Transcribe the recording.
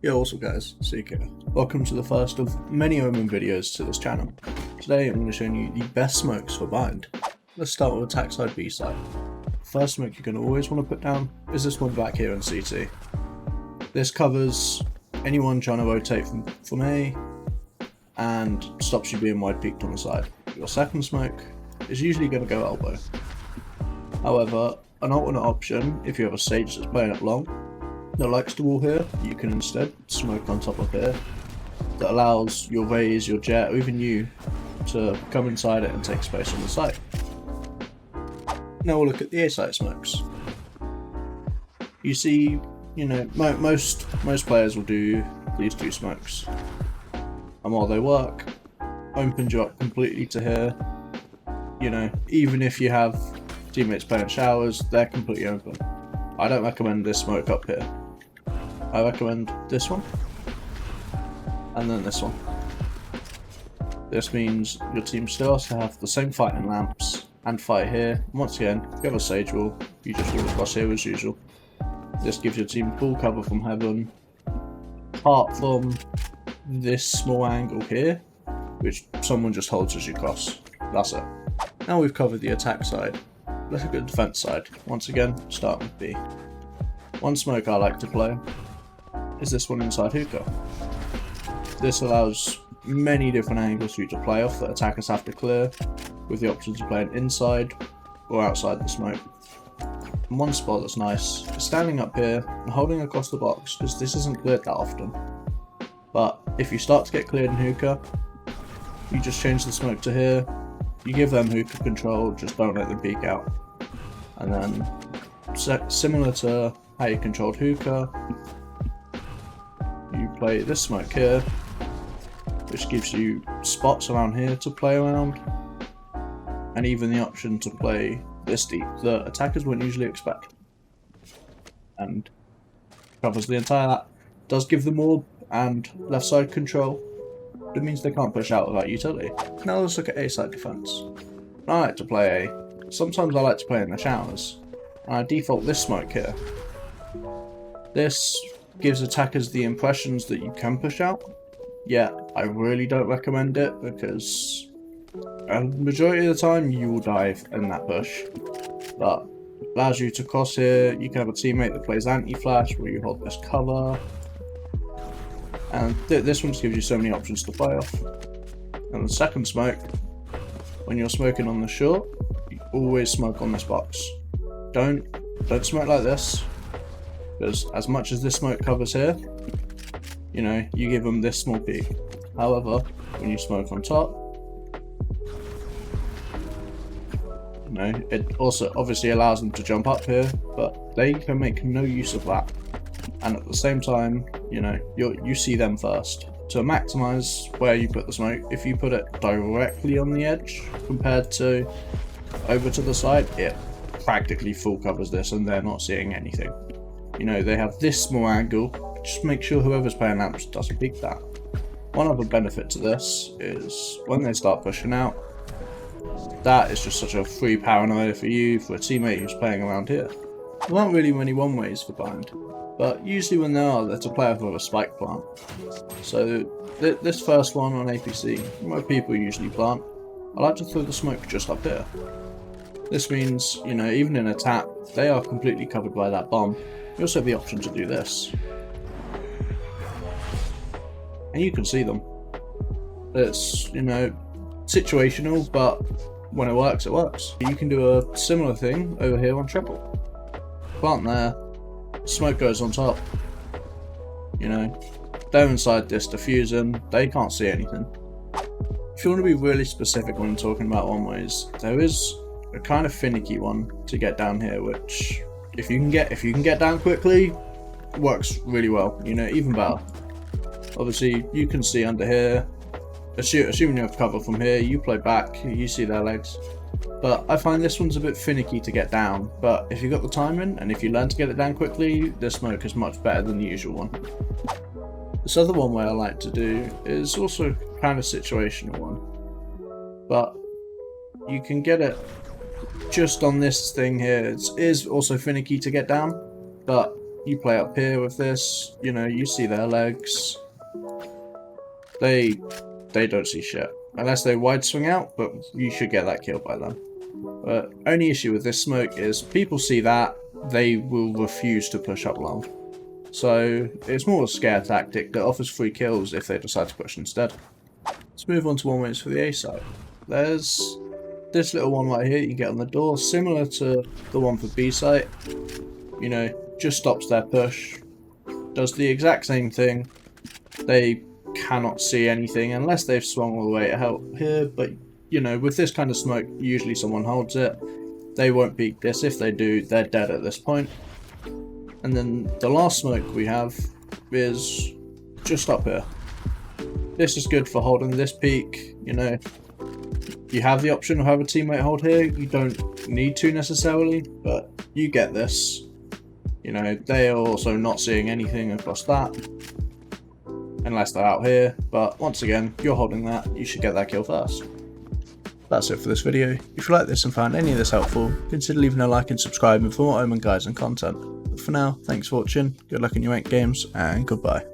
Yo, what's up guys, Seeker. Welcome to the first of many Omen videos to this channel. Today I'm going to show you the best smokes for bind. Let's start with attack side B side. The first smoke you're going to always want to put down is this one back here in CT. This covers anyone trying to rotate from A and stops you being wide peaked on the side. Your second smoke is usually going to go elbow. However, an alternate option, if you have a sage that's playing up long that likes to wall here, you can instead smoke on top of here. That allows your Raze, your Jet, or even you to come inside it and take space on the site. Now we'll look at the Airsight Smokes. You see, most players will do these two smokes, and while they work, opens you up completely to here. Even if you have teammates playing showers, they're completely open. I don't recommend this smoke up here. I recommend this one, and then this one. This means your team still has to have the same fighting lamps and fight here. Once again, if you have a sage wall, you just wall across here as usual. This gives your team full cover from heaven, apart from this small angle here, which someone just holds as you cross. That's it. Now we've covered the attack side. Let's look at the defense side. Once again, start with B. One smoke I like to play is this one inside hookah. This allows many different angles for you to play off that attackers have to clear, with the options of playing inside or outside the smoke. And one spot that's nice is standing up here and holding across the box, because this isn't cleared that often. But if you start to get cleared in hookah, you just change the smoke to here, you give them hookah control, just don't let them peek out. And then, similar to how you controlled hookah, you play this smoke here, which gives you spots around here to play around, and even the option to play this deep that attackers wouldn't usually expect. And covers the entire that. Does give them orb and left side control. It means they can't push out without utility. Now let's look at A side defense. I like to play A. Sometimes I like to play in the showers, and I default this smoke here. This gives attackers the impressions that you can push out, yet I really don't recommend it, because a majority of the time you will die in that push. But it allows you to cross here. You can have a teammate that plays anti-flash where you hold this cover, and this one just gives you so many options to play off. And the second smoke, when you're smoking on the short, you always smoke on this box. Don't smoke like this, because as much as this smoke covers here, you give them this small peak. However, when you smoke on top, it also obviously allows them to jump up here, but they can make no use of that. And at the same time, you see them first. To maximize where you put the smoke, if you put it directly on the edge compared to over to the side, it practically full covers this and they're not seeing anything. They have this small angle, just make sure whoever's playing lamps doesn't peek that. One other benefit to this is when they start pushing out, that is just such a free paranoia for you, for a teammate who's playing around here. There aren't really many one-ways for bind, but usually when there are, there's a player with a spike plant. So this first one on APC, where people usually plant, I like to throw the smoke just up here. This means, even in a tap, they are completely covered by that bomb. You also have the option to do this, and you can see them. It's, situational, but when it works, it works. You can do a similar thing over here on triple. Plant there, smoke goes on top. They're inside this diffusing, they can't see anything. If you want to be really specific when talking about one ways, there is a kind of finicky one to get down here, which if you can get down quickly, works really well. Even better. Obviously, you can see under here. Assuming you have cover from here, you play back, you see their legs. But I find this one's a bit finicky to get down, but if you got the timing, and if you learn to get it down quickly, this smoke is much better than the usual one. This other one way I like to do is also kind of situational one, but you can get it just on this thing here. It is also finicky to get down, but you play up here with this, you know, you see their legs. They don't see shit. Unless they wide swing out, but you should get that kill by them. But only issue with this smoke is people see that, they will refuse to push up long. So it's more a scare tactic that offers free kills if they decide to push instead. Let's move on to one ways for the A side. There's this little one right here you can get on the door, similar to the one for B site. You know, just stops their push, does the exact same thing. They cannot see anything unless they've swung all the way to help here, but you know, with this kind of smoke, usually someone holds it. They won't peek this. If they do, they're dead at this point. And then the last smoke we have is just up here. This is good for holding this peak. You know, you have the option of having a teammate hold here. You don't need to necessarily, but you get this. You know, they are also not seeing anything across that unless they're out here. But once again, you're holding that. You should get that kill first. That's it for this video. If you like this and found any of this helpful, consider leaving a like and subscribing for more Omen guides and content. But for now, thanks for watching, good luck in your end games, and goodbye.